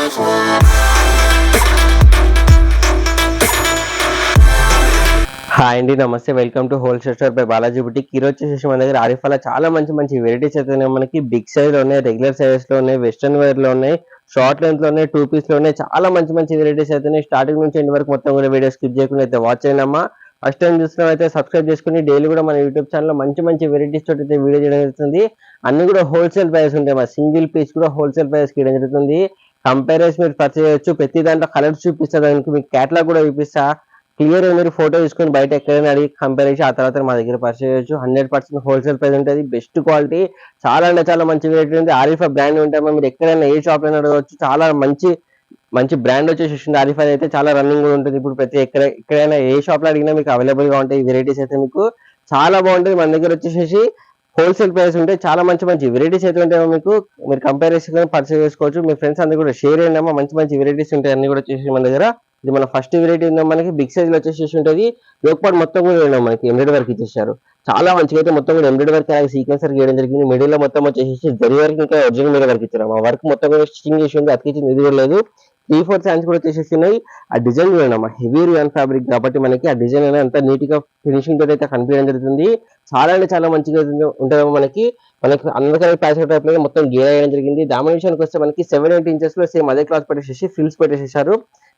Hi అండి, నమస్తే. Welcome to wholesale store by Balaji boutique. ఈ రోజు వచ్చేసి మన దగ్గర ఆరిఫాలో చాలా మంచి వెరైటీస్ అయితే ఉన్నాయి. మనకి బిగ్ సైజ్ లో ఉన్నాయి, రెగ్యులర్ సైజెస్ లో ఉన్నాయి, వెస్టర్న్ వేర్ లో ఉన్నాయి, షార్ట్ లెంత్ లో ఉన్నాయి, 2 పీస్ లో ఉన్నాయి. చాలా మంచి వెరైటీస్ అయితే ఉన్నాయి. స్టార్టింగ్ నుంచి ఎండ్ వరకు మొత్తం కూడా వీడియో స్కిప్ చేయకుండా అయితే వాచ్ చేయండి అమ్మా. ఫస్ట్ టైం చూస్తున్నా అయితే సబ్స్క్రైబ్ చేసుకుని డైలీ కూడా మన యూట్యూబ్ ఛానల్ మంచి వెరైటీస్ తోటి అయితే వీడియో చేయడం జరుగుతుంది. అన్ని కూడా హోల్సేల్ ప్రైస్ ఉంటాయి. మా సింగిల్ పీస్ కూడా హోల్సేల్ ప్రైస్ కి ఇవ్వడం జరుగుతుంది. కంపేరేస్ మీరు పర్చేజ్ చేయొచ్చు. ప్రతి దాంట్లో కలర్స్ చూపిస్తా, దానికి మీకు క్యాటలాగ్ కూడా చూపిస్తా. క్లియర్ మీరు ఫోటో తీసుకొని బయట ఎక్కడైనా అడిగి కంపేర్ చేసి ఆ తర్వాత మా దగ్గర పర్చేజ్ చేయొచ్చు. 100% హోల్సేల్ ప్రైస్ ఉంటుంది. బెస్ట్ క్వాలిటీ, చాలా అంటే చాలా మంచి వెరైటీ ఉంది. ఆరిఫా బ్రాండ్ ఉంటాయి. మీరు ఎక్కడైనా ఏ షాప్ అయినా అడగవచ్చు. చాలా మంచి బ్రాండ్ వచ్చేసి ఆరిఫా అయితే చాలా రన్నింగ్ కూడా ఉంటుంది. ఇప్పుడు ప్రతి ఎక్కడైనా ఏ షాప్ లో అడిగినా మీకు అవైలబుల్ గా ఉంటాయి. ఈ వెరైటీస్ అయితే మీకు చాలా బాగుంటుంది. మన దగ్గర వచ్చేసి హోల్సేల్ ప్రైస్ ఉంటాయి. చాలా మంచి వెరైటీస్ అయితే ఉంటాయో మీకు మీరు కంపేర్ చేసుకొని పర్చేజ్ చేసుకోవచ్చు. మీ ఫ్రెండ్స్ అందరూ కూడా షేర్ చేయండి అమ్మా. మంచి వెరైటీస్ ఉంటాయి. అన్ని కూడా వచ్చేసి మన దగ్గర ఇది మన ఫస్ట్ వెరైటీ ఉందా. మనకి బిగ్ సైజ్ లో వచ్చేసి ఉంటుంది. యోగపాటు మొత్తం కూడా మనకి ఎంబ్రాయిడరీ వర్క్ ఇచ్చేసారు. చాలా మంచిగా అయితే మొత్తం కూడా ఎంబ్రాయిడరీ వర్క్ అలాగే సీక్వెన్స్ వర్క్ చేయడం జరిగింది. మిడిల్ లో మొత్తం వచ్చేసి జరీ వర్క్ ఇంకా ఒరిజినల్ మీద వర్క్ ఇచ్చారు. ఆ వర్క్ మొత్తం కూడా స్టిచింగ్ చేసి ఉంది. అతికించింది ఇది కూడా లేదు. 3-4 హ్యాండ్స్ కూడా వచ్చేసి ఉన్నాయి. ఆ డిజైన్ చూడండి అమ్మా, హెవీ రియాన్ ఫ్యాబ్రిక్ కాబట్టి మనకి ఆ డిజైన్ అనేది అంతా నీట్ గా ఫినిషింగ్ తోటి అయితే కనిపించడం జరుగుతుంది. చాలా అంటే చాలా మంచిగా ఉంటుంది. మనకి అందరికీ ప్యాకెట్ టైప్ లో మొత్తం గేర్ అయ్యడం జరిగింది. డామినేషన్కి వస్తే మనకి 7-8 ఇంచెస్ లో సేమ్ అదే క్లాత్ పెట్టేసి ఫిల్స్ పెట్టేసేసారు.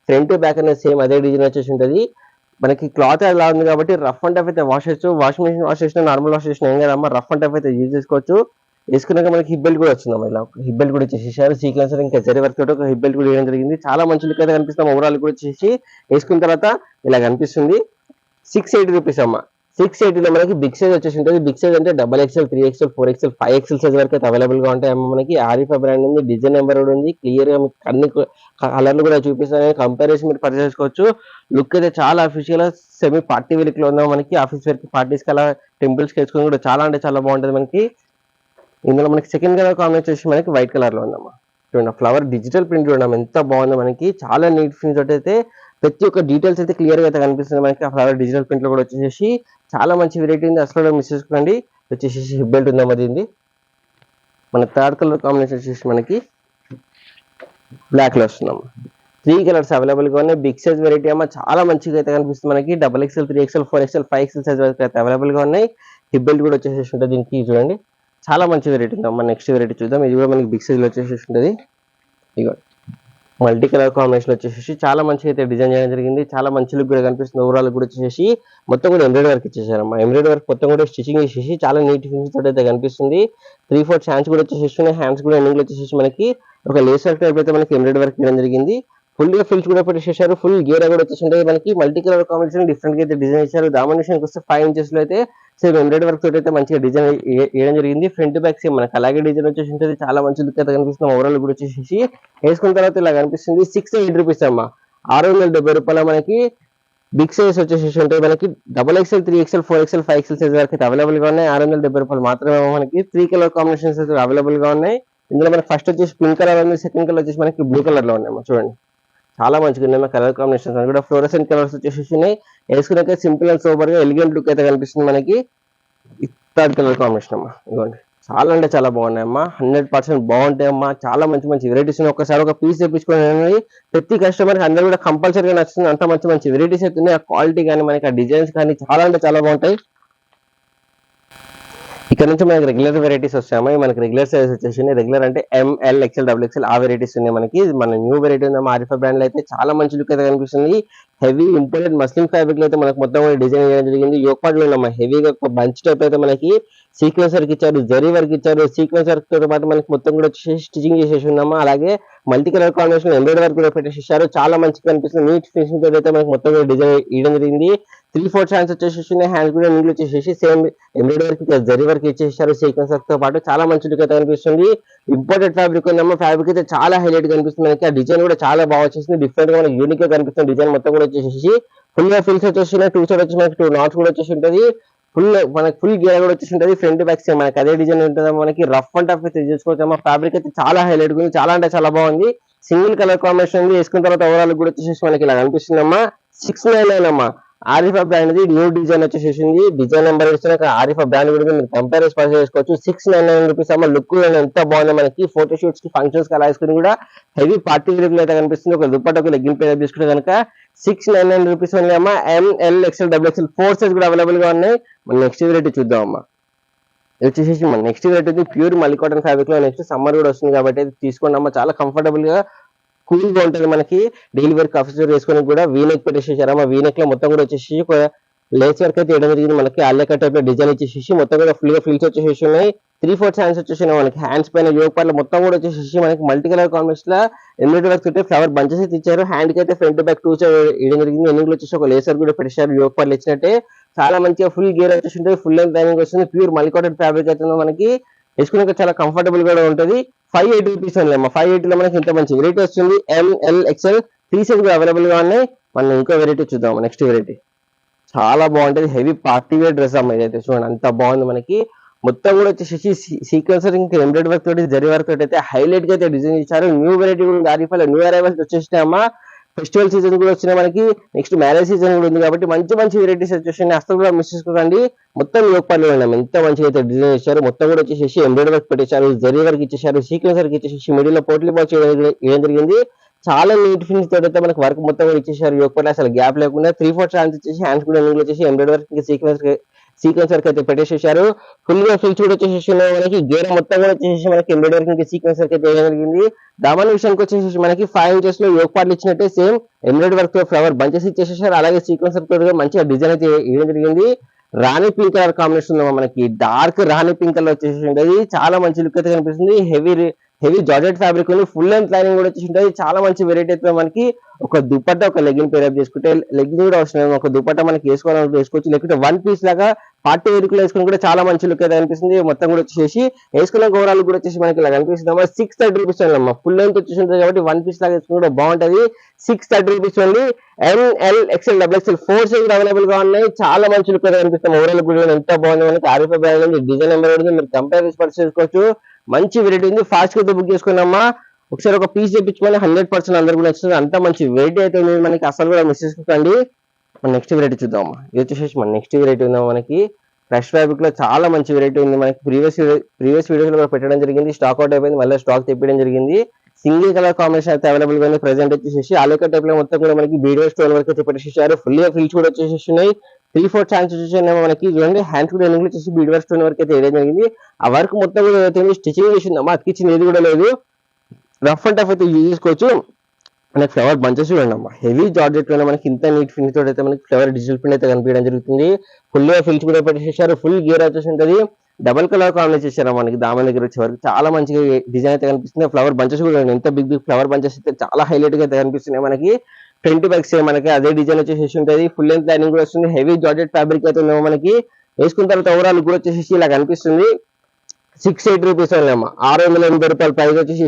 ఫ్రంట్ బ్యాక్ అనేది సేమ్ అదే డిజైన్ వచ్చేసి ఉంటుంది. మనకి క్లాత్ అలా ఉంది కాబట్టి రఫ్ అండ్ టఫ్ అయితే వాష్ చేయొచ్చు. వాషింగ్ మెషిన్ వాష్ చేసిన నార్మల్ వాష్ చేసిన ఏం కదమ్మా, రఫ్ అండ్ టఫ్ అయితే యూజ్ చేసుకోవచ్చు. వేసుకున్నాక మనకి హిప్ బెల్ట్ కూడా వచ్చిందమ్మా. ఇలా హిప్ బెల్ట్ కూడా వచ్చేసేసారు. సీక్వెన్సర్ ఇంకా జరీ వర్క్ తోటి ఒక హిప్ బెల్ట్ కూడా వేయడం జరిగింది. చాలా మంచి లుక్ అయితే కనిపిస్తాం. ఓవరాల్ కూడా వచ్చేసి వేసుకున్న తర్వాత ఇలా కనిపిస్తుంది. 680 రూపీస్ అమ్మా. 680లో మనకి బిగ్ సైజ్ వచ్చేసి ఉంటుంది. బిగ్ సైజ్ అంటే XXL, 3XL, 4XL, 5XL size వరకు అయితే అవైలబుల్ గా ఉంటాయి. మనకి ఆరిఫా బ్రాండ్ ఉంది, డిజైన్ నెంబర్ కూడా ఉంది. క్లియర్ గా మీకు అన్ని కలర్లు కూడా చూపిస్తాను. కంపారిజన్ మీరు పర్చేస్ చేసుకోవచ్చు. లుక్ అయితే చాలా అఫీషియల్ సెమీ పార్టీ వేర్ లో ఉందా. మనకి ఆఫీస్ వేర్ కి, పార్టీస్ కి, అలా టెంపుల్స్ కి వేసుకొని కూడా చాలా అంటే చాలా బాగుంటుంది. మనకి ఇందులో మనకి సెకండ్ కలర్ కాంబినేషన్ వచ్చి మనకి వైట్ కలర్ లో ఉందమ్మా. చూడండి ఫ్లవర్ డిజిటల్ ప్రింట్ చూడండి ఎంత బాగుందో. మనకి చాలా నీట్ ఫినిష్ తోటి అయితే ప్రతి ఒక్క డీటెయిల్స్ అయితే క్లియర్ గా అయితే కనిపిస్తుంది. మనకి ఆ ఫ్లవర్ డిజిటల్ ప్రింట్ లో కూడా వచ్చేసి చాలా మంచి వెరైటీ ఉంది. అసలు మిస్ చేసుకోండి. వచ్చేసి హిప్ బెల్ట్ ఉందమ్మా. దీన్ని మన థర్డ్ కలర్ కాంబినేషన్ వచ్చేసి మనకి బ్లాక్ లో వస్తుందమ్మా. 3 కలర్స్ అవైలబుల్ గా ఉన్నాయి. బిగ్ సైజ్ వెరైటీ అమ్మా. చాలా మంచిగా అయితే కనిపిస్తుంది. మనకి XXL, 3XL, 4XL, 5XL size వరకు అయితే అవైలబుల్ గా ఉన్నాయి. హిప్ బెల్ట్ కూడా వచ్చేసి ఉంటుంది. దీనికి చూడండి చాలా మంచి వెరైటీ ఉందమ్మా. నెక్స్ట్ వెరైటీ చూద్దాం. ఇది కూడా మనకి బిగ్ సైజ్ లో వచ్చేసి ఉంటుంది. ఇక మల్టీ కలర్ కాంబినేషన్ వచ్చేసి చాలా మంచిగా అయితే డిజైన్ చేయడం జరిగింది. చాలా మంచి లుక్ కూడా కనిపిస్తుంది. ఓవరాల్ కూడా వచ్చేసి మొత్తం కూడా ఎంబ్రాయిడరీ వర్క్ ఇచ్చేసారమ్మా. ఎంబ్రాయిడరీ వర్క్ మొత్తం కూడా స్టిచింగ్ చేసేసి చాలా నీట్ ఫినిష్ తోటి అయితే కనిపిస్తుంది. 3-4 హ్యాండ్స్ కూడా వచ్చేసి హ్యాండ్స్ కూడా ఎండింగ్ లో వచ్చేసి మనకి ఒక లేస్ వర్క్ టైప్ అయితే మనకి ఎంబ్రాయిడరీ వర్క్ చేయడం జరిగింది. ఫుల్ గా ఫిల్స్ కూడా పెట్టేసారు. ఫుల్ గేర్ కూడా వచ్చేసి మనకి మల్టీ కలర్ కాంబినేషన్ డిఫరెంట్ గా అయితే డిజైన్ చేశారు. డామినేషన్ వస్తే 5 ఇంచెస్ లో అయితే సేమ్ ఎంబ్రాయిడరీ వర్క్ తోటి అయితే మంచిగా డిజైన్ వేయడం జరిగింది. ఫ్రంట్ బ్యాక్ సేమ్ మనకి అలాగే డిజైన్ వచ్చేసి ఉంటుంది. చాలా మంచి లుక్ అయితే కనిపిస్తుంది. ఓవరాల్ కూడా వచ్చేసి వేసుకున్న తర్వాత ఇలా కనిపిస్తుంది. 680 రూపీస్ అమ్మా. 670 రూపాయల మనకి బిగ్ సైజ్ వచ్చేసి ఉంటాయి. మనకి XXL, 3XL, 4XL, 5XL size వరకు అయితే అవైలబుల్ గా ఉన్నాయి. 670 రూపాయలు మాత్రమే. మనకి 3 కలర్ కాంబినేషన్స్ అయితే అవైలబుల్ గా ఉన్నాయి. ఇందులో మనకి ఫస్ట్ వచ్చేసి పింక్ కలర్ ఉంది. సెకండ్ కలర్ వచ్చేసి మనకి బ్లూ కలర్ లో ఉన్నాయి. చూడండి చాలా మంచిగా ఉన్నాయి కలర్ కాంబినేషన్స్ కూడా. ఫ్లోరసెంట్ కలర్స్ వచ్చేసి ఉన్నాయి. వేసుకున్నాక సింపుల్ అండ్ సూపర్ గా ఎలిగెంట్ లుక్ అయితే కనిపిస్తుంది. మనకి థర్డ్ కలర్ కాంబినేషన్ అమ్మా. ఇవ్వండి చాలా అంటే చాలా బాగున్నాయి అమ్మా. 100% బాగుంటాయి అమ్మా. చాలా మంచి వెరైటీస్ ఉన్నాయి. ఒకసారి ఒక పీస్ తెప్పించుకోండి. ప్రతి కస్టమర్ కి అందరూ కూడా కంపల్సరీగా నచ్చుతుంది. అంత మంచి వెరైటీస్ అయితే ఉన్నాయి. ఆ క్వాలిటీ కానీ మనకి ఆ డిజైన్స్ కానీ చాలా అంటే చాలా బాగుంటాయి. ఇక్కడ నుంచి మనకి రెగ్యులర్ వెరైటీస్ వస్తాయి. మనకి రెగ్యులర్ సైజ్ వచ్చేసి రెగ్యులర్ అంటే ML, XL, XXL ఆ వెరైటీస్ ఉన్నాయి. మనకి మన న్యూ వెరైటీ ఉంది ఆరిఫా బ్రాండ్ లో అయితే చాలా మంచి లుక్ అయితే కనిపిస్తుంది. హెవీ ఇంపోర్టెడ్ మస్లిన్ ఫ్యాబ్రిక్ లో అయితే మనకి మొత్తం డిజైన్ చేయడం జరిగింది. యోగపాట్ లో ఉన్నామా హెవీగా బంచ్ టైప్ అయితే మనకి సీక్వెన్స్ వర్క్ ఇచ్చారు, జరీ వర్క్ ఇచ్చారు. సీక్వెన్స్ వర్క్ తో పాటు మనకి మొత్తం కూడా స్టిచింగ్ చేసేసి ఉన్నామా. అలాగే multi colour combination embroidery work కూడా పెట్టేసేసారు. చాలా మంచిగా కనిపిస్తుంది. నీట్ ఫినిషింగ్ తో అయితే మనకి మొత్తం కూడా డిజైన్ వేయడం జరిగింది. 3-4 హ్యాండ్స్ వచ్చేసి హ్యాండ్స్ కూడా నీళ్ళు వచ్చేసి same embroidery work zari work ఇచ్చేసారు. సీక్వెన్స్ వర్క్ తో పాటు చాలా మంచి లుక్ అయితే కనిపిస్తుంది. ఇంపోర్టెడ్ ఫ్యాబ్రిక్ ఉందమ్మా. ఫ్యాబ్రిక్ అయితే చాలా హైలైట్ కనిపిస్తుంది. మనకి ఆ డిజైన్ కూడా చాలా బాగా వచ్చేసింది. డిఫరెంట్ గా మనకి యూనిక్ గా కనిపిస్తుంది. డిజైన్ మొత్తం కూడా వచ్చేసి ఫుల్ గా ఫిల్స్ వచ్చేసి 2 సైడ్ వచ్చి మనకి 2 నాట్స్ కూడా వచ్చేసి ఉంటుంది. మనకి ఫుల్ గేర్ కూడా వచ్చేసి ఉంటుంది. ఫ్రంట్ బ్యాక్ సేమ్ మనకి అదే డిజైన్ ఉంటుంది. మనకి రఫ్ అండ్ టఫ్ అయితే చూసుకోవచ్చమ్మా. ఫ్యాబ్రిక్ అయితే చాలా హైలైట్ ఉంది. చాలా అంటే చాలా బాగుంది. సింగిల్ కలర్ కాంబినేషన్ ఉంది. వేసుకున్న తర్వాత ఓవరాల్ కూడా వచ్చేసి మనకి ఇలా కనిపిస్తుంది అమ్మా. 699 అమ్మా. ఆరిఫా బ్రాండ్ ఇది న్యూ డిజైన్ వచ్చేసేసింది. డిజైన్ నెంబర్ ఇస్తున్న ఆరిఫా బ్రాండ్ కూడా మీరు కంపేర్ చేసి చేసుకోవచ్చు. 699 రూపీస్ అమ్మ. లుక్ ఎంత బాగుంది మనకి, ఫోటో షూట్స్ కి ఫంక్షన్స్ కి అలా వేసుకుని కూడా హెవీ పార్టీ వేర్ అయితే కనిపిస్తుంది. ఒక దుప్పట ఒక లెగ్గిన్ పేర్ తీసుకుంటే కనుక 699 రూపీస్ ఓన్లీ అమ్మ. ML XL XXL 4 సైజ్ కూడా అవైలబుల్ గా ఉన్నాయి. మన నెక్స్ట్ వెరైటీ చూద్దాం అమ్మా. ఇది వచ్చేసి మన నెక్స్ట్ వెరైటీ ఉంది ప్యూర్ మల్లి కాటన్ ఫ్యాబ్రిక్ లో. నెక్స్ట్ సమ్మర్ కూడా వస్తుంది కాబట్టి తీసుకోండి అమ్మ. చాలా కంఫర్టబుల్ గా కూల్ గా ఉంటుంది మనకి. డైలీ వర్క్ ఆఫీసర్ వేసుకొని కూడా వీనెక్ పెట్టేసేసారమ్మా. వీనెక్ లో మొత్తం కూడా వచ్చేసి ఒక లేస్ వర్క్ అయితే వేయడం జరిగింది మనకి. ఆలియా టైప్ లో డిజైన్ ఇచ్చేసి మొత్తం కూడా ఫుల్ గా ఫిల్స్ వచ్చేసి ఉన్నాయి. 3/4 హ్యాండ్స్ వచ్చేసి మనకి. హ్యాండ్స్ పైన యోగ పార్ట్ మొత్తం కూడా వచ్చేసి మనకి మల్టీ కలర్ కాంబినేషన్ లో ఎంబ్రాయిడరీ వర్క్ అయితే ఫ్లవర్ బంచెస్ అయితే ఇచ్చారు. హ్యాండ్ కి అయితే ఫ్రంట్ బ్యాక్ 2 వేయడం జరిగింది. ఎండింగ్ లో వచ్చేసి ఒక లేసర్ కూడా పెట్టేశారు యోగ పార్ట్ ఇచ్చినట్టే. చాలా మంచిగా ఫుల్ గేర్ వచ్చేసి ఉంటుంది. ఫుల్ లెంత్ లైనింగ్ వస్తుంది. ప్యూర్ మల్లి కాటన్ ఫ్యాబ్రిక్ అయితే మనకి వేసుకున్నాక చాలా కంఫర్టబుల్ కూడా ఉంటుంది. 580 రూపీస్ ఓన్లీ అమ్మ. 580 లో మనకి ఇంత మంచి వెరైటీ వస్తుంది. ML XL 3 సైజ్ కూడా అవైలబుల్ గా ఉన్నాయి. మనం ఇంకో వెరైటీ చూద్దాం. నెక్స్ట్ వెరైటీ చాలా బాగుంటది. హెవీ పార్టీ వేర్ డ్రెస్ అమ్మ. ఇదైతే చూడండి అంత బాగుంది మనకి. మొత్తం కూడా వచ్చేసి సీక్వెన్సర్ ఇంకా ఎంబ్రాయిడరీ వర్క్ తోటి జరీ వర్క్ తోటి అయితే హైలైట్ గా అయితే డిజైన్ ఇచ్చారు. న్యూ వెరైటీ కూడా ఆరిఫాలో న్యూ అరైవల్స్ వచ్చేసినాయి అమ్మ. ఫెస్టివల్ సీజన్ కూడా వచ్చినాయి మనకి. నెక్స్ట్ మ్యారేజ్ సీజన్ కూడా ఉంది కాబట్టి మంచి వెరైటీస్ వచ్చేసినాయి. అసలు కూడా మిస్ చేసుకోకండి. మొత్తం యోగపాలు ఉన్నాయి. ఎంత మంచిగా అయితే డిజైన్ ఇచ్చారు. మొత్తం కూడా వచ్చేసి ఎంబ్రాయిడరీ వర్క్ పెట్టేశారు, జరీ వర్క్ ఇచ్చేసారు, సీక్వెన్స్ వర్క్ ఇచ్చేసి మిడిల్ లో పోట్లీ బాక్స్ ఇవ్వడం జరిగింది. చాలా నీట్ ఫినిష్ తోటి అయితే మనకి వర్క్ మొత్తం కూడా ఇచ్చేసారు. యోగపాలు అసలు గ్యాప్ లేకుండా 3/4 హ్యాండ్స్ ఇచ్చేసి హ్యాండ్స్ కూడా వచ్చేసి ఎంబ్రాయిడరీ వర్క్ సీక్వెన్స్ వర్క్ అయితే పెట్టేసేసారు. ఫుల్ గా ఫిల్స్ కూడా వచ్చేసి మనకి. గేర మొత్తం కూడా వచ్చేసి మనకి ఎంబ్రాయిడరీ వర్క్ సీక్వెన్స్ వర్క్ అయితే వేయడం జరిగింది. దామన్ విషయానికి వచ్చేసి మనకి 5 ఇంచెస్ లో యోగ పార్ట్లు ఇచ్చినట్టే సేమ్ ఎంబ్రాయిడరీ వర్క్ తో ఫ్లవర్ బంచెస్ ఇచ్చేసేసారు. అలాగే సీక్వెన్స్ వర్క్ తో మంచిగా డిజైన్ అయితే వేయడం జరిగింది. రాణి పింక్ కలర్ కాంబినేషన్ మనకి. డార్క్ రాణి పింక్ కలర్ వచ్చేసి ఉంటుంది. చాలా మంచి లుక్ అయితే కనిపిస్తుంది. హెవీ జార్జెట్ ఫ్యాబ్రిక్ ఉంది. ఫుల్ లెంత్ లైనింగ్ కూడా వచ్చేసి ఉంటుంది. చాలా మంచి వెరైటీ అయితే మనకి. ఒక దుపట్టా ఒక లెగ్గిన్ పేరప్ చేసుకుంటే లెగ్గిన్ కూడా అవసరం. ఒక దుపట్టా మనకి వేసుకోవాలని వేసుకోవచ్చు. లేకుంటే 1 పీస్ లాగా పార్టీ వేరుకులు వేసుకుని కూడా చాలా మంచి లుక్ అయితే కనిపిస్తుంది. మొత్తం కూడా వచ్చేసి వేసుకున్న ఓవరాల్ కూడా వచ్చేసి మనకి ఇలా కనిపిస్తుంది అమ్మా. 630 రూపీస్ అమ్మా. ఫుల్ లెంత్ వచ్చేసి ఉంటుంది కాబట్టి 1 పీస్ లాగా వేసుకుని కూడా బాగుంటది. 630 rupees only. ML XL XXL 4 size available గా ఉన్నాయి. చాలా మంచి లుక్ అయితే కనిపిస్తుంది. ఓవరాల్ కూడా ఎంత బాగుంది మనకి. ఆరిఫా బ్రాండ్ డిజైన్ నెంబర్ ఉంది. మీరు కంపేర్ చేసి పర్చేస్ చేసుకోవచ్చు. మంచి వెరైటీ ఉంది. ఫాస్ట్ గా బుక్ చేసుకున్నామా. ఒకసారి ఒక పీస్ తెప్పించుకొని 100% అందరు కూడా నచ్చుతుంది. అంత మంచి వెరైటీ అయితే ఉంది మనకి. అసలు కూడా మిస్ చేసుకోకండి. మన నెక్స్ట్ వెరైటీ చూద్దాం. ఇది వచ్చేసి మన నెక్స్ట్ వెరైటీ ఉందా మనకి. ఫ్రెష్ ఫ్యాబ్రిక్ లో చాలా మంచి వెరైటీ ఉంది మనకి. ప్రీవియస్ వీడియోస్ లో పెట్టడం జరిగింది. స్టాక్ అవుట్ అయిపోయింది. మళ్ళీ స్టాక్ తెప్పడం జరిగింది. సింగిల్ కలర్ కాంబినేషన్ అయితే అవైలబుల్ గా ఉంది. ప్రెసెంట్ వచ్చేసి ఆలోక టైప్ లో మొత్తం కూడా మనకి బీడియో స్టోన్ వరకు అయితే పెట్టేసేసారు. ఫుల్ గా ఫిల్స్ కూడా వచ్చేసి ఉన్నాయి. 3/4 హ్యాండ్స్ వచ్చేసి మనకి. చూడండి హ్యాండ్స్ కూడా ఎన్ని వచ్చేసి బీడియో స్టోన్ వరకు అయితే వేయడం జరిగింది. ఆ వర్క్ మొత్తం కూడా స్టిచింగ్ చేసిందమ్మా. అతికిచ్చింది ఏది కూడా లేదు. రఫ్ అండ్ టఫ్ అయితే యూజ్ చేసుకోవచ్చు. మనకి ఫ్లవర్ బంచెస్ చూడండి అమ్మా. హెవీ జార్జెట్ లో మనకి ఇంత నీట్ ఫినిష్ తోటి అయితే మనకి ఫ్లవర్ డిజిటల్ ప్రింట్ అయితే కనిపించడం జరుగుతుంది. ఫుల్ గా ఫిల్స్ కూడా పెట్టేసేసారు. ఫుల్ గేర్ వచ్చేసి ఉంటుంది. డబల్ కలర్ కాంబినేషన్ చేశారు మనకి. దామన్ దగ్గర వచ్చే వరకు చాలా మంచిగా డిజైన్ అయితే కనిపిస్తుంది. ఫ్లవర్ బంచెస్ కూడా ఎంత బిగ్ ఫ్లవర్ బంచెస్ అయితే చాలా హైలైట్ గా అయితే కనిపిస్తున్నాయి మనకి. ఫ్రంట్ బ్యాక్ సేమ్ మనకి అదే డిజైన్ వచ్చేసి ఉంటుంది. ఫుల్ లెంత్ లైనింగ్ కూడా వస్తుంది. హెవీ జార్జెట్ ఫ్యాబ్రిక్ అయితే ఉందేమో మనకి. వేసుకున్న తర్వాత ఓవరాల్ కూడా వచ్చేసి ఇలా కనిపిస్తుంది. 680 రూపీస్ అమ్మా. 680 రూపాయల ప్రైస్ వచ్చేసి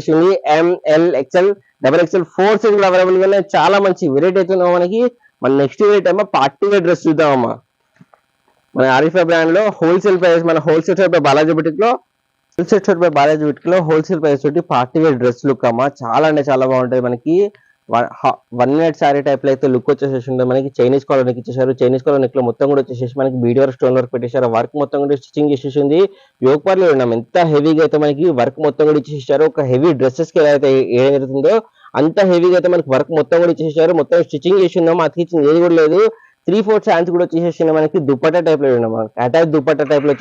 ML XL XXL 4 సైజ్ కూడా అవైలబుల్ గా ఉన్నాయి. చాలా మంచి వెరైటీ అయితే ఉన్నాం మనకి. మన నెక్స్ట్ వెరైటీ అమ్మా పార్టీ వేర్ డ్రెస్ చూద్దామమ్మా. మన ఆరిఫా బ్రాండ్ లో హోల్సేల్ ప్రైస్ మన హోల్సేల్ షాప్ బాలాజీ బుటిక్ లో హోల్సేల్ ప్రైస్ తోటి పార్టీ వేర్ డ్రెస్ లుక్ అమ్మా. చాలా అంటే చాలా బాగుంటాయి మనకి. 1 మినిట్ సారీ టైప్ లో అయితే లుక్ వచ్చేసి మనకి. చైనీస్ కాలర్ నెక్ ఇచ్చేసారు. చైనీస్ కాలర్ నెక్ లో మొత్తం కూడా వచ్చేసి మనకి బీడ్ వర్క్ స్టోన్ వర్క్ పెట్టేశారు. వర్క్ మొత్తం కూడా స్టిచింగ్ చేసేసింది. యోగ పార్లు ఉన్నాం. ఎంత హెవీగా అయితే మనకి వర్క్ మొత్తం కూడా ఇచ్చేసారు. ఒక హెవీ డ్రెస్సెస్ కి ఏదైతే ఏం జరుగుతుందో అంత హెవీగా అయితే మనకి వర్క్ మొత్తం కూడా ఇచ్చేసారు. మొత్తం స్టిచింగ్ చేసి ఉన్నాము. అతికిచ్చింది ఏది కూడా లేదు. 3/4 హ్యాండ్స్ కూడా వచ్చేసి మనకి దుపట్టా టైప్ లో ఉన్నాం. అటాచ్ దుపట్టా టైప్ లో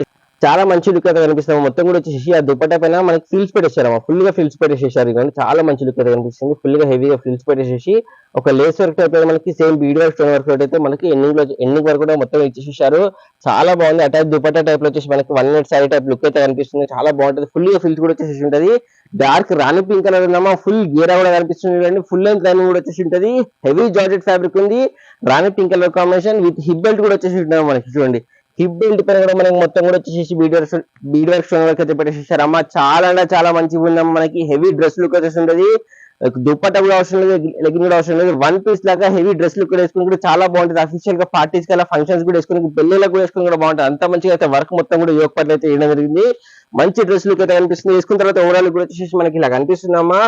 చాలా మంచి లుక్ అయితే కనిపిస్తాము. మొత్తం కూడా వచ్చేసి ఆ దుపట్టా పైన మనకి ఫిల్స్ పెట్టేశారు. ఫుల్ గా ఫిల్స్ పెట్టేసేసారు. కానీ చాలా మంచి లుక్ అయితే కనిపిస్తుంది. ఫుల్ గా హెవీగా ఫిల్స్ పెట్టేసేసి ఒక లేస్ వర్క్ టైప్ మనకి same bead work stone work అయితే మనకి ఎండింగ్ వరకు కూడా మొత్తం ఇచ్చేసేసారు. చాలా బాగుంది. అటాచ్ దుపట్టా టైప్ లో వచ్చేసి మనకి 1 మినిట్ సారీ టైప్ లుక్ అయితే కనిపిస్తుంది. చాలా బాగుంటుంది. ఫుల్ గా ఫిల్స్ కూడా వచ్చేసి ఉంటుంది. డార్క్ రాణి పింక్ కలర్ ఉందమ్మా. ఫుల్ గేరా కూడా కనిపిస్తుంది. ఫుల్ లెంత్ లైనింగ్ కూడా వచ్చేసి ఉంటుంది. హెవీ జార్జెట్ ఫ్యాబ్రిక్ ఉంది. Rani pink colour combination with hip belt కూడా వచ్చేసి ఉంటుంది మనకి. చూడండి హిప్ బెల్ట్ పైన కూడా మనకి మొత్తం కూడా వచ్చేసి బీడ్ వర్క్ స్టోన్ వర్క్ అయితే పెట్టేసేసారు అమ్మా. చాలా అంటే చాలా మంచిగా ఉందమ్మా మనకి. హెవీ డ్రెస్ లుక్ వచ్చేసి ఉంటుంది. దుపట్టా కూడా అవసరం లేదు. లెగ్గిన్ కూడా అవసరం లేదు. 1 పీస్ లాగా హెవీ డ్రెస్ లుక్ వేసుకుని కూడా చాలా బాగుంటుంది. అఫీషియల్ గా పార్టీస్ కి అలా ఫంక్షన్స్ కూడా వేసుకుని పెళ్లిళ్ళకి కూడా వేసుకుని కూడా బాగుంటుంది. అంత మంచిగా అయితే వర్క్ మొత్తం కూడా యోగ పార్ట్లు అయితే వేయడం జరిగింది. మంచి డ్రెస్ లుక్ అయితే కనిపిస్తుంది. వేసుకున్న తర్వాత ఓవరాల్ కూడా వచ్చేసి మనకి ఇలా కనిపిస్తుందమ్మా.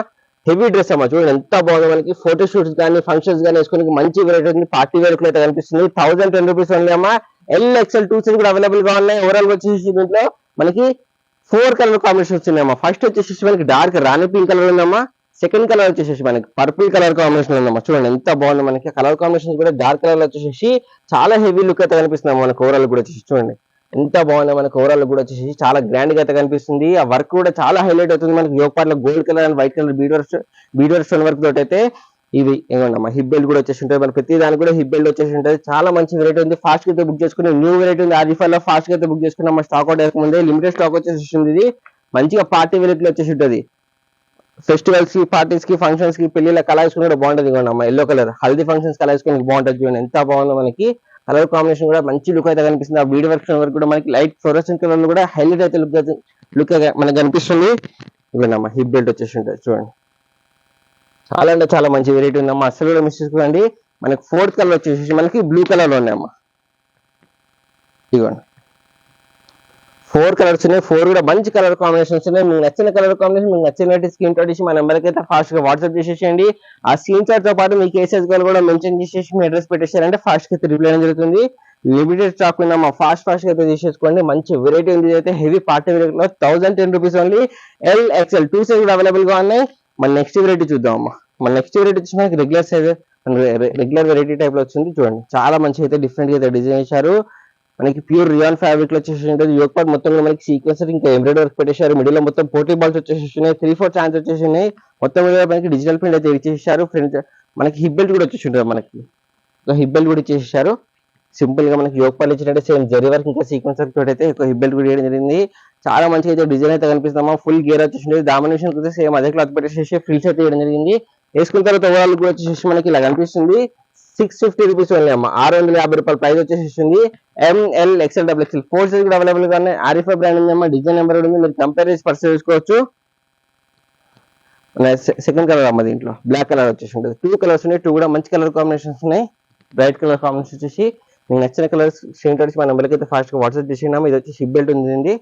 హెవీ డ్రెస్ అమ్మా, చూడండి ఎంత బాగుంది. మనకి ఫోటో షూట్స్ కానీ ఫంక్షన్స్ కానీ వేసుకోవడానికి మంచి వెరైటీ ఉంది. పార్టీ వేర్ అయితే కనిపిస్తుంది. 1010 రూపీస్ ఓన్లీ అమ్మా. LXL 2 సైజ్ కూడా అవైలబుల్ గా ఉన్నాయి. ఓవరాల్ వచ్చేసి దీంట్లో మనకి 4 కలర్ కాంబినేషన్స్ ఉన్నాయమ్మా. ఫస్ట్ వచ్చేసి మనకి డార్క్ రాణి పింక్ కలర్ ఉందమ్మా. సెకండ్ కలర్ వచ్చేసి మనకి పర్పుల్ కలర్ కాంబినేషన్ ఉందమ్మా. చూడండి ఎంత బాగుంది. మనకి కలర్ కాంబినేషన్ కూడా డార్క్ కలర్ వచ్చేసి చాలా హెవీ లుక్ అయితే కనిపిస్తుంది మనకి. ఓవరాల్ కూడా వచ్చేసి చూడండి ఎంత బాగుంది. మనకి ఓవరాల్ కూడా వచ్చేసి చాలా గ్రాండ్ గా అయితే కనిపిస్తుంది. ఆ వర్క్ కూడా చాలా హైలైట్ అవుతుంది. మనకి యోగ్ పార్ట్ లో gold colour and white colour breeder stone work తోటి అయితే ఇవి ఏమన్నా హిప్ బెల్ట్ కూడా వచ్చేసి ఉంటుంది. మన ప్రతి దానికి కూడా హిప్ బెల్ట్ వచ్చేసి ఉంటుంది. చాలా మంచి వెరైటీ ఉంది. ఫాస్ట్ గా అయితే బుక్ చేసుకుని న్యూ వెరైటీ ఉంది. ఆరిఫల్ లో ఫాస్ట్ గా అయితే బుక్ చేసుకుని మన స్టాక్ అవుట్ అయ్యకముందే లిమిటెడ్ స్టాక్ వచ్చేసి ఉంది. ఇది మంచిగా పార్టీ వెరైటీ వచ్చేసి ఉంటుంది. ఫెస్టివల్స్ కి పార్టీస్ కి ఫంక్షన్స్ కి పెళ్లిళ్ళ కలర్ వేసుకుని కూడా బాగుంటుంది. ఇవ్వండి అమ్మ yellow colour haldi functions colour వేసుకుని బాగుంటుంది. చూడండి ఎంత బాగుందో. మనకి కలర్ కాంబినేషన్ కూడా మంచి లుక్ అయితే కనిపిస్తుంది. ఆ బీడ్ వర్క్ వరకు కూడా మనకి లైట్ ఫ్లోరసెంట్ కలర్ కూడా హైలైట్ అయితే లుక్ మనకి కనిపిస్తుంది. ఇవ్వండి అమ్మ హిప్ బెల్ట్ వచ్చేసి ఉంటుంది. చూడండి చాలా అంటే చాలా మంచి వెరైటీ ఉందమ్మా. అసలు కూడా మిస్ చేసుకోండి. మనకి 4th కలర్ వచ్చేసి మనకి బ్లూ కలర్ లో ఉన్నాయమ్మా. ఇవ్వండి 4 కలర్స్ ఉన్నాయి. 4 కూడా మంచి కలర్ కాంబినేషన్స్ ఉన్నాయి. మీకు నచ్చిన కలర్ కాంబినేషన్ మీకు నచ్చిన స్క్రీన్ షాట్ చేసి మా నెంబర్కి అయితే ఫాస్ట్ గా వాట్సాప్ చేసేసేయండి. ఆ స్క్రీన్ షాట్ తో పాటు మీకు ఏ సైజ్ కూడా మెన్షన్ చేసేసి మీ అడ్రస్ పెట్టేశారంటే ఫాస్ట్ గా రిప్లై అనేది జరుగుతుంది. లిమిటెడ్ స్టాక్ ఉందమ్మా. ఫాస్ట్ గా అయితే తీసేసుకోండి. మంచి వెరైటీ ఉంది. అయితే heavy party variety 1010 rupees only. LXL 2 size కూడా అవైలబుల్ గా ఉన్నాయి. మన నెక్స్ట్ వెరైటీ చూద్దాం అమ్మా. మన నెక్స్ట్ వెరైటీ వచ్చి మనకి regular size regular variety type లో వచ్చింది. చూడండి చాలా మంచిగా అయితే డిఫరెంట్ గా అయితే డిజైన్ చేశారు. మనకి ప్యూర్ రియాన్ ఫ్యాబ్రిక్ లో వచ్చేసి ఉంటుంది. యోగ్ పార్ట్ మొత్తం మనకి సీక్వెన్స్ ఇంకా ఎంబ్రాయిడరీ వర్క్ పెట్టేశారు. మిడిల్ లో మొత్తం పోటీ బాల్స్ వచ్చేసి 3-4 ఛాన్స్ వచ్చేసి ఉన్నాయి. మొత్తం మీద మనకి డిజిటల్ ప్రింట్ అయితే ఇచ్చేసారు. ఫ్రంట్ మనకి హిప్ బెల్ట్ కూడా వచ్చేసి ఉంటుంది. మనకి హిప్ బెల్ట్ కూడా ఇచ్చేసారు. సింపుల్ గా మనకి యోగ్ పార్ట్ ఇచ్చినట్టే సేమ్ జరీ వర్క్ ఇంకా సీక్వెన్స్ వర్క్ తోటి అయితే హిప్ బెల్ట్ కూడా వేయడం జరిగింది. చాలా మంచిగా అయితే డిజైన్ అయితే కనిపిస్తామా. ఫుల్ గేర్ వచ్చేసి డామినేషన్ కూడా సేమ్ అదే క్లాత్ పెట్టేసి ఫ్రిల్స్ అయితే వేయడం జరిగింది. వేసుకున్న తర్వాత ఓవరాల్ కూడా వచ్చేసి మనకి ఇలా కనిపిస్తుంది. 650 రూపీస్ ఓన్లీ అమ్మ. 650 రూపాయల ప్రైస్ వచ్చేసి MLXL XXL 4 సైజ్ కూడా అవైలబుల్ గా ఉన్నాయి. ఆరిఫా బ్రాండ్ ఉంది అమ్మ. డిజైన్ నెంబర్ ఉంది. మీరు కంపేర్ చేసి పర్చేస్ చేసుకోవచ్చు. సెకండ్ కలర్ అమ్మ. దీంట్లో బ్లాక్ కలర్ వచ్చేసి ఉంటుంది. 2 కలర్స్ ఉన్నాయి. 2 కూడా మంచి కలర్ కాంబినేషన్స్ ఉన్నాయి. బ్రైట్ కలర్ కాంబినేషన్ వచ్చేసి మీకు నచ్చిన కలర్ స్క్రీన్ షాట్ మా నెంబర్కి అయితే ఫాస్ట్ గా వాట్సాప్ చేసినాము. ఇది వచ్చి హిప్ బెల్ట్ ఉంది.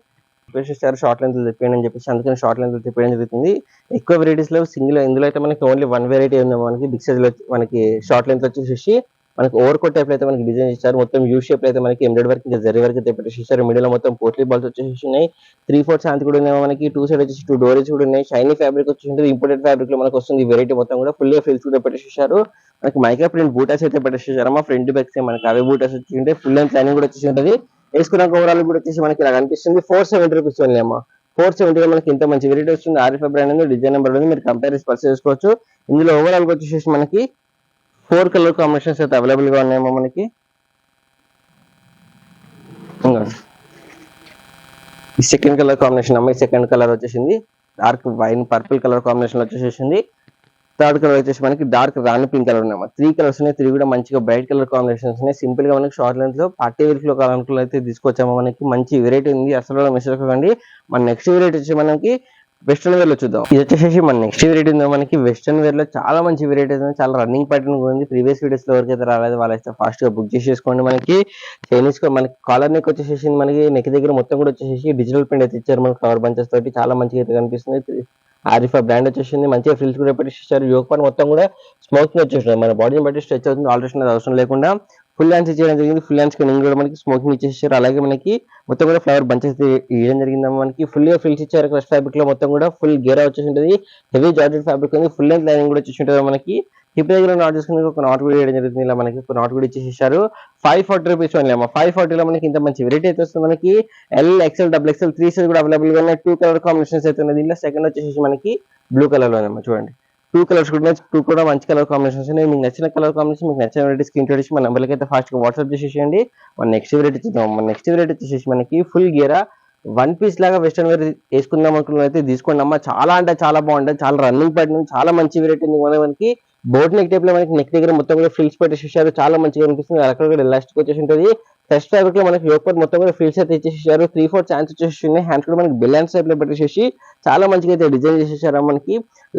షార్ట్ లెంత్ తెప్పియండి అని చెప్పేసి అందుకని షార్ట్ లెంత్ తెప్పియడం జరుగుతుంది. ఎక్కువ వెరైటీస్ లో సింగిల్ ఇందులో అయితే మనకి ఓన్లీ 1 వెరైటీ ఉంది. మనకి బిగ్ సైజ్ లో మనకి షార్ట్ లెంత్ వచ్చేసి మనకి ఓవర్ కోట్ టైప్ అయితే మనకి డిజైన్ ఇచ్చారు. మొత్తం యూ షేప్ అయితే మనకి ఎంబ్రాయిడరీ వర్క్ ఇంకా జరీ వర్క్ అయితే పెట్టేసారు. మిడిల్ లో మొత్తం పోట్లీ బాల్స్ వచ్చేసి ఉన్నాయి. 3-4 ఛాన్స్ కూడా ఉన్నాయి. మనకి 2 సైడ్ వచ్చేసి 2 డోరేజ్ కూడా ఉన్నాయి. షైనీ ఫ్యాబ్రిక్ వచ్చేసి ఇంపోర్టెడ్ ఫ్యాబ్రిక్ లో మనకు వస్తుంది. వెరైటీ మొత్తం కూడా ఫుల్ ఫ్రిల్స్ కూడా పెట్టేసారు. మనకి మైక్రో ప్రింట్ బూటాస్ అయితే పెట్టేసారు. మా ఫ్రంట్ బ్యాక్ మనకి అవే బూటాస్ వచ్చి ఉంటాయి. ఫుల్ అండ్ లైనింగ్ కూడా వచ్చేసి ఉంటుంది. వేసుకున్నాక ఓవరాల్ కూడా వచ్చేసి మనకి ఇలా కనిపిస్తుంది. 470 రూపీస్ ఓన్లీ అమ్మా. 470 మనకి ఇంత మంచి వెరైటీ వస్తుంది. ఆరిఫా బ్రాండ్ ఉంది. డిజైన్ నెంబర్ ఉంది. మీరు కంపేర్ చేసి పర్చేస్ చేసుకోవచ్చు. ఇందులో ఓవరాల్ వచ్చేసి మనకి 4 కలర్ కాంబినేషన్స్ అయితే అవైలబుల్ గా ఉన్నాయమ్మా. మనకి ఈ సెకండ్ కలర్ కాంబినేషన్ అమ్మ. ఈ సెకండ్ కలర్ వచ్చేసింది dark wine purple colour combination వచ్చేసింది. థర్డ్ కలర్ వచ్చేసి మనకి డార్క్ రాణి పింక్ కలర్ ఉన్నాయి. 3 కలర్స్ ఉన్నాయి. 3 కూడా మంచిగా బ్రైట్ కలర్ కాంబినేషన్స్ ఉన్నాయి. సింపుల్ గా మనకి షార్ట్ లెంత్ లో పార్టీ వేర్ లో కావాలనుకున్న అయితే తీసుకొచ్చాము. మనకి మంచి వెరైటీ ఉంది. అసలు మిస్ అవ్వకండి. మన నెక్స్ట్ వెరైటీ వచ్చి మనకి వెస్ట్రన్ వేర్ లో చూద్దాం. ఇది వచ్చేసి మన నెక్స్ట్ వెరైటీ ఉంది. మనకి వెస్ట్రన్ వేర్ లో చాలా మంచి వెరైటీ ఉంది. చాలా రన్నింగ్ ప్యాటర్న్ ఉంది. ప్రీవియస్ వీడియోస్ లో ఎవరికైతే రాలేదు వాళ్ళైతే ఫాస్ట్ గా బుక్ చేసేసుకోండి. మనకి చైనీస్ మనకి కాలర్ నెక్ వచ్చేసి మనకి నెక్ దగ్గర మొత్తం కూడా వచ్చేసి డిజిటల్ ప్రింట్ అయితే ఇచ్చారు. మనకి ఫ్లవర్ బంచెస్ తోటి చాలా మంచిగా అయితే కనిపిస్తుంది. ఆరిఫా బ్రాండ్ వచ్చేసింది. మంచిగా ఫ్రిల్స్ కూడా పెట్టేసారు. యోగ్ పార్ట్ మొత్తం కూడా స్మోకింగ్ వచ్చేసింది. మన బాడీని బట్టి స్ట్రెచ్ అవుతుంది. ఆల్టరేషన్ అవసరం లేకుండా ఫుల్ హ్యాండ్స్ ఇచ్చేయడం జరిగింది. ఫుల్ హ్యాండ్స్ కింద కూడా మనకి స్మోకింగ్ ఇచ్చేసారు. అలాగే మనకి మొత్తం కూడా ఫ్లవర్ బంచెస్ ఇవ్వడం జరిగింది. మనకి ఫుల్ గా ఫ్రిల్స్ ఇచ్చారు. క్రష్ ఫ్యాబ్రిక్ లో మొత్తం కూడా ఫుల్ గేరా వచ్చేసి ఉంటుంది. హెవీ జార్జెట్ ఫ్యాబ్రిక్ ఉంది. ఫుల్ లెంత్ లైనింగ్ కూడా వచ్చేసి ఉంటుంది. మనకి హిప్ దగ్గర నాట్ చేసుకుని ఒక నాట్ కూడా వేయడం జరుగుతుంది. ఇలా మనకి ఒక నాట్ కూడా ఇచ్చేసారు. 540 రూపీస్ ఓన్లీ అమ్మ. 540 లో మనకి ఇంత మంచి వెరైటీ అయితే వస్తుంది. మనకి LXL XXL 3 సైజ్ కూడా అవైలబుల్ గా ఉన్నాయి. 2 కలర్ కాంబినేషన్స్ అయితే ఉన్నాయి. దీనిలో సెకండ్ వచ్చేసి మనకి బ్లూ కలర్ లో అమ్మ. చూడండి 2 కలర్స్ కూడా 2 కూడా మంచి కలర్ కాంబినేషన్స్ ఉన్నాయి. మీకు నచ్చిన కలర్ కాంబినేషన్ మీకు నచ్చిన వెరైటీ స్క్రీన్ షాట్ చేసి మన నెంబర్కి అయితే ఫాస్ట్ గా వాట్సాప్ చేసేయండి. మన నెక్స్ట్ వెరైటీ చూద్దాం. మన నెక్స్ట్ వెరైటీ వచ్చేసి మనకి ఫుల్ గేరా 1 పీస్ లాగా వెస్టర్న్ వేర్ వేసుకుందాం అనుకున్న అయితే తీసుకోండి అమ్మ. చాలా అంటే చాలా బాగుంటుంది. చాలా రన్నింగ్ ప్యాటర్న్ చాలా మంచి వెరైటీ ఉంది. మనకి బోట్ నెక్ టైప్ లో మనకి నెక్ దగ్గర మొత్తం కూడా ఫ్రిల్స్ పెట్టేసారు. చాలా మంచిగా అనిపిస్తుంది. అక్కడ కూడా ఎలాస్టిక్ వచ్చేసి ఉంటుంది. ఫస్ట్ ఫ్యాబ్రిక్ లో మనకి యోగ్ పార్ట్ మొత్తం కూడా ఫ్రిల్స్ అయితే ఇచ్చేసారు. 3-4 ఛాన్స్ వచ్చేసి ఉన్నాయి. హ్యాండ్స్ కూడా మనకి బెలెన్స్ టైప్ లో పెట్టేసి చాలా మంచిగా అయితే డిజైన్ చేసేసారు. మనకి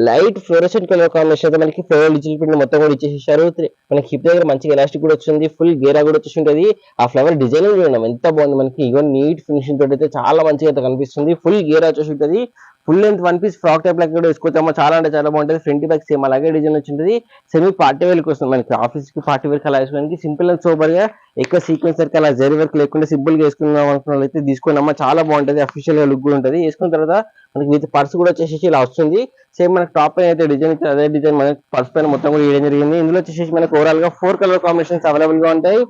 లైట్ ఫ్లోరసెంట్ కలర్ కాంబినేషన్ అయితే మనకి ఫ్లోరల్ డిజిటల్ ప్రింట్ మొత్తం కూడా ఇచ్చేసారు. మనకి హిప్ దగ్గర మంచిగా ఎలాస్టిక్ కూడా వచ్చింది. ఫుల్ గేరా కూడా వచ్చేసి ఉంటుంది. ఆ ఫ్లవర్ డిజైన్ చూడండి ఎంత బాగుంది. మనకి ఇవన్నీ నీట్ ఫినిషింగ్ తోటి అయితే చాలా మంచిగా అయితే కనిపిస్తుంది. ఫుల్ గేరా వచ్చేసి ఉంటుంది. Full length one piece frock type లాగా కూడా వేసుకోవచ్చామో, చాలా అంటే చాలా బాగుంటుంది. ఫ్రంట్ బ్యాక్ సేమ్ అలాగే డిజైన్ వచ్చింది. సెమీ పార్టీ వేర్కి వస్తుంది, మనకి ఆఫీస్ కి పార్టీ వేర్ అలా వేసుకోవడానికి సింపుల్ అండ్ సూపర్ గా ఎక్కువ సీక్వెన్స్ వర్క్ అలా జరీ వర్క్ లేకుండా సింపుల్ గా వేసుకున్నాం అనుకున్న వాళ్ళైతే తీసుకున్నామా, చాలా బాగుంటుంది. అఫీషియల్ గా లుక్ కూడా ఉంటుంది. వేసుకున్న తర్వాత మనకి విత్ పర్స్ కూడా వచ్చేసి ఇలా వస్తుంది. సేమ్ మనకి టాప్ పైన అయితే డిజైన్ ఇచ్చారు, అదే డిజైన్ మనకి పర్స్ పైన మొత్తం కూడా వేయడం జరిగింది. ఇందులో వచ్చేసి మనకి ఓవరాల్ గా 4 కలర్ కాంబినేషన్స్ అవైలబుల్ గా ఉంటాయి.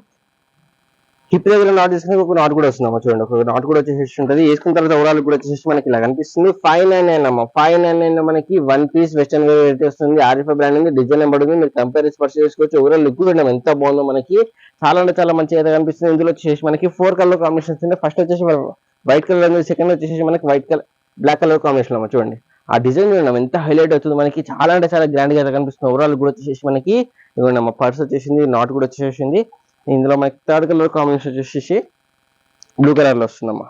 హిప్ దగ్గర నాట్ తీసుకుని ఒక నాట్ కూడా వస్తుంది చూడండి, ఒక నాట్ కూడా వచ్చేసి ఉంటుంది. వేసుకున్న తర్వాత ఓవరాల్ కూడా వచ్చేసి మనకి ఇలా కనిపిస్తుంది. 599 అమ్మ, 599 మనకి వన్ పీస్ వెస్టర్న్ వేర్ అయితే వస్తుంది. ఆరిఫా బ్రాండ్ ఉంది, డిజైన్ నెంబర్ ఉంది. మీరు కంపేర్ చేసి పర్చేస్ చేసుకోవచ్చు. ఓవరాల్ లుక్ కూడా ఎంత బాగుందో మనకి, చాలా అంటే చాలా మంచిగా అయితే కనిపిస్తుంది. ఇందులో వచ్చేసి మనకి 4 కలర్ కాంబినేషన్స్ ఉన్నాయి. ఫస్ట్ వచ్చేసి వైట్ కలర్ ఉంది, సెకండ్ వచ్చేసి మనకి white colour black colour combination అమ్మ చూడండి. ఆ డిజైన్ చూడండి ఎంత హైలైట్ అవుతుంది మనకి, చాలా అంటే చాలా గ్రాండ్ గా అయితే కనిపిస్తుంది. ఓవరాల్ కూడా వచ్చేసి మనకి ఇవ్వండి అమ్మ, పర్స్ వచ్చేసింది, నాట్ కూడా వచ్చేసింది. ఇందులో మనకి థర్డ్ కలర్ కాంబినేషన్ వచ్చేసి బ్లూ కలర్ లో వస్తుందమ్మా.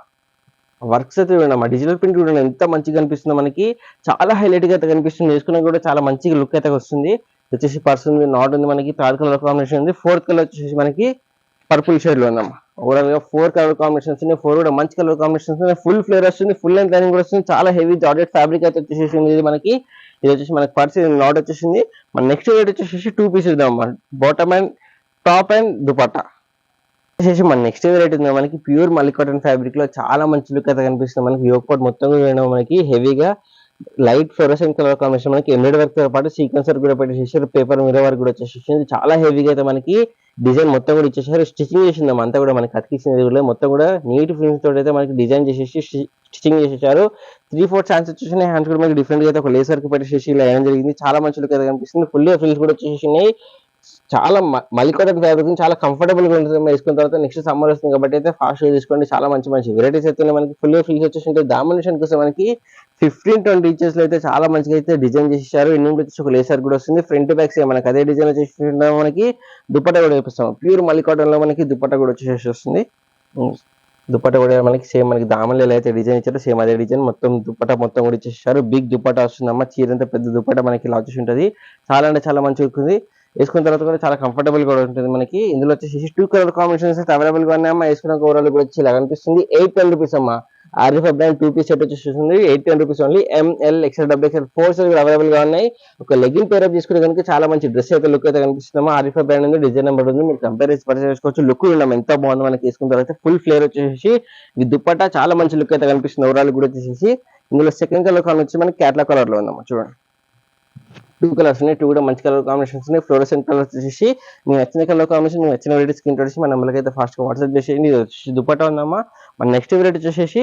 వర్క్స్ అయితే చూడండి, డిజిటల్ ప్రింట్ చూడండి ఎంత మంచిగా కనిపిస్తుందో మనకి, చాలా హైలైట్ గా అయితే కనిపిస్తుంది. వేసుకున్నా కూడా చాలా మంచిగా లుక్ అయితే వస్తుంది. వచ్చేసి పర్స్ ఉంది, నాట్ ఉంది, మనకి థర్డ్ కలర్ కాంబినేషన్ ఉంది. ఫోర్త్ కలర్ వచ్చేసి మనకి పర్పుల్ షేడ్ లో ఉందమ్మా. ఓవరాల్ గా 4 కలర్ కాంబినేషన్స్ ఉన్నాయి. 4 కూడా మంచి కలర్ కాంబినేషన్స్ ఉన్నాయి. ఫుల్ ఫ్లేర్ వస్తుంది, ఫుల్ లెంత్ లైనింగ్ కూడా వస్తుంది. చాలా హెవీ జార్జెట్ ఫ్యాబ్రిక్ అయితే వచ్చేసింది ఇది మనకి. ఇది వచ్చేసి మనకి పర్స్ నాట్ వచ్చేసింది. మన నెక్స్ట్ రేట్ వచ్చేసి 2 పీసెస్ ఇద్దాం, bottom and top and dupatta వచ్చేసి మన నెక్స్ట్ వెరైటీ ఉంది మనకి. ప్యూర్ మల్లి కాటన్ ఫ్యాబ్రిక్ లో చాలా మంచి లుక్ అయితే కనిపిస్తుంది మనకి. యోక్ పార్ట్ మొత్తం కూడా మనకి హెవీగా లైట్ ఫ్లోరసెంట్ కలర్ కాంబినేషన్, మనకి ఎంబ్రాయిడరీ వర్క్ తో పాటు సీక్వెన్స్ వర్క్ కూడా పెట్టేసి పేపర్ మిర్రర్ వర్క్ కూడా వచ్చేసి చాలా హెవీగా అయితే మనకి డిజైన్ మొత్తం కూడా ఇచ్చేసారు. స్టిచింగ్ చేసిందాం అంతా కూడా మనకి అతికించిన మొత్తం కూడా నీట్ ఫినిషింగ్ తోటి అయితే మనకి డిజైన్ చేసేసి స్టిచింగ్ చేసేసారు. 3/4 ఛాన్స్ వచ్చేసి హ్యాండ్స్ కూడా మనకి డిఫరెంట్ గా అయితే ఒక లేస్ వర్క్ పెట్టేసి ఇలా వేయడం జరిగింది. చాలా మంచి లుక్ అయితే కనిపిస్తుంది. ఫుల్ ఫ్రిల్స్ కూడా వచ్చేసినాయి. చాలా మల్లి కాటన్ ఫ్యాబ్రిక్ చాలా కంఫర్టబుల్ గా ఉంటుంది. వేసుకున్న తర్వాత నెక్స్ట్ సమ్మర్ వస్తుంది కాబట్టి అయితే ఫాస్ట్ గా తీసుకోండి. చాలా మంచి మంచి వెరైటీస్ అయితే మనకి ఫుల్ ఫిల్స్ వచ్చేసి ఉంటాయి. డామినేషన్ కోసం మనకి 15-20 ఇంచెస్ లో అయితే చాలా మంచిగా అయితే డిజైన్ చేసేసారు. ఇన్ని వచ్చేసి ఒక లేసర్ కూడా వస్తుంది. ఫ్రంట్ బ్యాక్ మనకి అదే డిజైన్ వచ్చేసి మనకి దుపట్టా కూడా వేపిస్తాం. ప్యూర్ మల్లి కాటన్ లో మనకి దుపట్టా కూడా వచ్చేసి వస్తుంది. దుపట్టా కూడా మనకి సేమ్ మనకి దామన్లో అయితే డిజైన్ ఇచ్చారు, సేమ్ అదే డిజైన్ మొత్తం దుపట్టా మొత్తం కూడా ఇచ్చేసారు. బిగ్ దుపట్టా వస్తుందమ్మా, చీరంతా పెద్ద దుపట్టా మనకి ఇలా వచ్చేసి ఉంటుంది. చాలా అంటే చాలా మంచిగా ఉంటుంది. వేసుకున్న తర్వాత కూడా చాలా కంఫర్టబుల్ కూడా ఉంటుంది మనకి. ఇందులో వచ్చేసి 2 కలర్ కాంబినేషన్స్ అయితే అవైలబుల్ గా ఉన్నాయమ్మా. వేసుకున్న ఓవరాల్ కూడా వచ్చి ఇలా కనిపిస్తుంది. 810 రూపీస్ అమ్మా. ఆరిఫా బ్రాండ్ 2 పీస్ సెట్ వచ్చేస్తుంది. 810 rupees only. ML XL XXL 4 size available గా ఉన్నాయి. ఒక లెగిన్ పేరప్ తీసుకుంటే కనుక చాలా మంచి డ్రెస్ అయితే లుక్ అయితే కనిపిస్తుందమ్మా. ఆరిఫా బ్రాండ్ ఉంది, డిజైన్ నెంబర్ ఉంది. మీరు కంపేర్ చేసి పర్చేస్ చేసుకోవచ్చు. లుక్ ఉన్నాం ఎంత బాగుందో మనకి. వేసుకున్న తర్వాత ఫుల్ ఫ్లేర్ వచ్చేసి ఈ దుపట్టా చాలా మంచి లుక్ అయితే కనిపిస్తుంది. ఓవరాల్ కూడా వచ్చేసి ఇందులో సెకండ్ కలర్ కాన్ వచ్చి మనకి క్యాట్లాగ్ కలర్ లో ఉందమ్మా చూడండి. 2 కలర్స్ ఉన్నాయి, 2 కూడా మంచి కలర్ కాంబినేషన్స్ ఉన్నాయి. ఫ్లోరసెంట్ కలర్స్ వచ్చేసి మీకు నచ్చిన కలర్ కాంబినేషన్, మీకు నచ్చిన వెరైటీ స్క్రీన్ వచ్చేసి మన నెంబర్కి అయితే ఫాస్ట్ గా వాట్సాప్ చేసేయండి. ఇది వచ్చేసి దుపట్టా ఉందమ్మా. మన నెక్స్ట్ వెరైటీ వచ్చేసి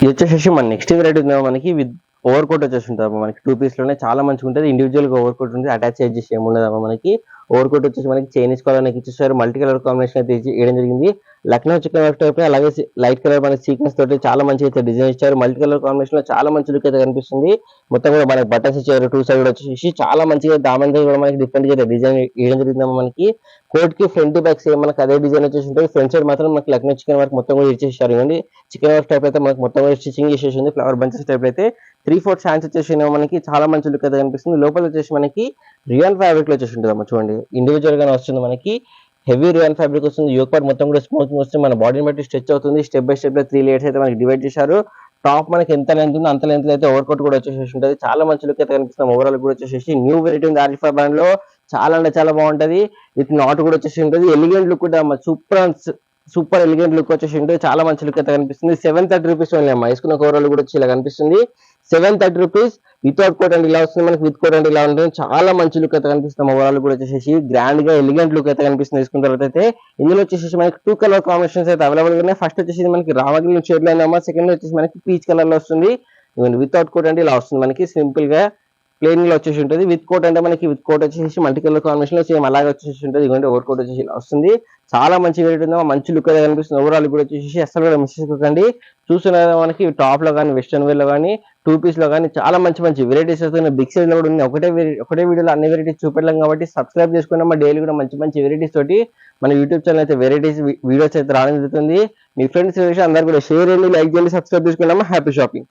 ఇది వచ్చేసి మన నెక్స్ట్ వెరైటీ ఉందా మనకి విత్ ఓవర్ కోట్ వచ్చేసి ఉంటుంది మనకి. 2 పీస్ లోనే చాలా మంచిగా ఉంటుంది. ఇండివిజువల్ గా ఓవర్ కోట్ ఉంటుంది, అటాచ్ చేసి ఏముండదమ్మా మనకి. ఓవర్ కోట్ వచ్చేసి మనకి చైనీస్ కలర్ అనేది ఇచ్చేసారు. మల్టీ కలర్ కాంబినేషన్ అయితే వేయడం జరిగింది. లక్నో చికెన్ వర్క్ టైప్ అలాగే లైట్ కలర్ మనకి సీక్వెన్స్ తోటి చాలా మంచిగా అయితే డిజైన్ ఇచ్చారు. మల్టీ కలర్ కాంబినేషన్ లో చాలా మంచి లుక్ అయితే కనిపిస్తుంది. మొత్తం కూడా మనకి బటన్స్ ఇచ్చారు. 2 సైడ్ వచ్చేసి చాలా మంచిగా దామన్ కూడా మనకి డిఫరెంట్ గా డిజైన్ వేయడం జరిగిందమ్మా మనకి. కోట్ కి ఫ్రంట్ బ్యాక్ సేమ్ మనకి అదే డిజైన్ వచ్చేసి ఉంటుంది. ఫ్రంట్ సైడ్ మాత్రం మనకి లక్నో చికెన్ వర్క్ మొత్తం కూడా ఇచ్చేసారు. ఇవ్వండి చికెన్ వర్క్ టైప్ అయితే మనకి మొత్తం కూడా స్టిచింగ్ చేసేసి ఉంది. ఫ్లవర్ బంచెస్ టైప్ అయితే 3/4 ఛాన్స్ వచ్చేసి మనకి చాలా మంచి లుక్ అయితే కనిపిస్తుంది. లోపల వచ్చేసి మనకి రియాన్ ఫ్యాబ్రిక్ లో వచ్చేసి ఉంటుంది అమ్మా చూడండి. ఇండివిజువల్ గానే వస్తుంది మనకి. హెవీ రియాన్ ఫ్యాబ్రిక్ వస్తుంది. యోక్ పార్ట్ మొత్తం కూడా స్మూత్ వస్తుంది. మన బాడీని బట్టి స్ట్రెచ్ అవుతుంది. స్టెప్ బై స్టెప్ లో 3 లేయర్స్ అయితే మనకి డివైడ్ చేశారు. టాప్ మనకి ఎంత లెంత్ ఉందో అంత లెంత్ అయితే ఓవర్ కోట్ కూడా వచ్చేసి ఉంటుంది. చాలా మంచి లుక్ అయితే కనిపిస్తుంది. ఓవరాల్ కూడా వచ్చేసి న్యూ వెరైటీ ఉంది ఆరిఫా బ్రాండ్ లో. చాలా అంటే చాలా బాగుంటది. విత్ నాట్ కూడా వచ్చేసి ఉంటుంది. ఎలిగెంట్ లుక్ కూడా సూపర్ ఎలిగెంట్ లుక్ వచ్చేసి ఉంటుంది. చాలా మంచి లుక్ అయితే కనిపిస్తుంది. 730 రూపీస్ ఓన్లీ అమ్మా. వేసుకున్న ఓవరాల్ కూడా వచ్చి ఇలా కనిపిస్తుంది. 730 రూపీస్. వితౌట్ కోట్ అండ్ ఇలా వస్తుంది మనకి, విత్ కోట్ అండ్ ఇలా ఉంటుంది. చాలా మంచి లుక్ అయితే కనిపిస్తుంది. ఓవరాల్ కూడా వచ్చేసి గ్రాండ్ గా ఎలిగెంట్ లుక్ అయితే కనిపిస్తుంది. వేసుకున్న తర్వాత అయితే ఇందులో వచ్చేసి మనకి 2 కలర్ కాంబినేషన్స్ అయితే అవైలబుల్ గా ఉన్నాయి. ఫస్ట్ వచ్చేసి మనకి రామగిరి షేడ్ లో ఉందమ్మా. సెకండ్ వచ్చేసి మనకి పీచ్ కలర్ లో వస్తుంది. వితౌట్ కోట్ అంటే ఇలా వస్తుంది మనకి. సింపుల్ గా ప్లెయిన్ లో వచ్చేసి ఉంటుంది. విత్ కోట్ అంటే మనకి విత్ కోట్ వచ్చేసి మల్టీ కలర్ కాంబినేషన్ లో సేమ్ అలాగే వచ్చేసి ఉంటుంది. ఇదిగోండి ఓవర్ కోట్ వచ్చేసి ఇలా వస్తుంది. చాలా మంచి వెరైటీ ఉందా, మంచి లుక్ అయితే కనిపిస్తుంది. ఓవరాల్ కూడా వచ్చేసి అసలు కూడా మిస్ చేసుకోకండి. చూస్తున్నా మనకి టాప్ లో కానీ వెస్టర్న్ వేర్ లో కానీ 2 పీస్ లో కానీ చాలా మంచి మంచి వెరైటీస్ వస్తున్నాయి. బిగ్ సైజ్ లో కూడా ఉన్నాయి. ఒకటే వీడియోలో అన్ని వెరైటీస్ చూపెట్టలేం కాబట్టి సబ్స్క్రైబ్ చేసుకున్నామా. డైలీ కూడా మంచి మంచి వెరైటీస్ తోటి మన యూట్యూబ్ ఛానల్ అయితే వెరైటీస్ వీడియోస్ అయితే రావడం జరుగుతుంది. మీ ఫ్రెండ్స్ అందరూ కూడా షేర్ చేయండి, లైక్ చేయండి, సబ్స్క్రైబ్ చేసుకున్నామా. Happy shopping.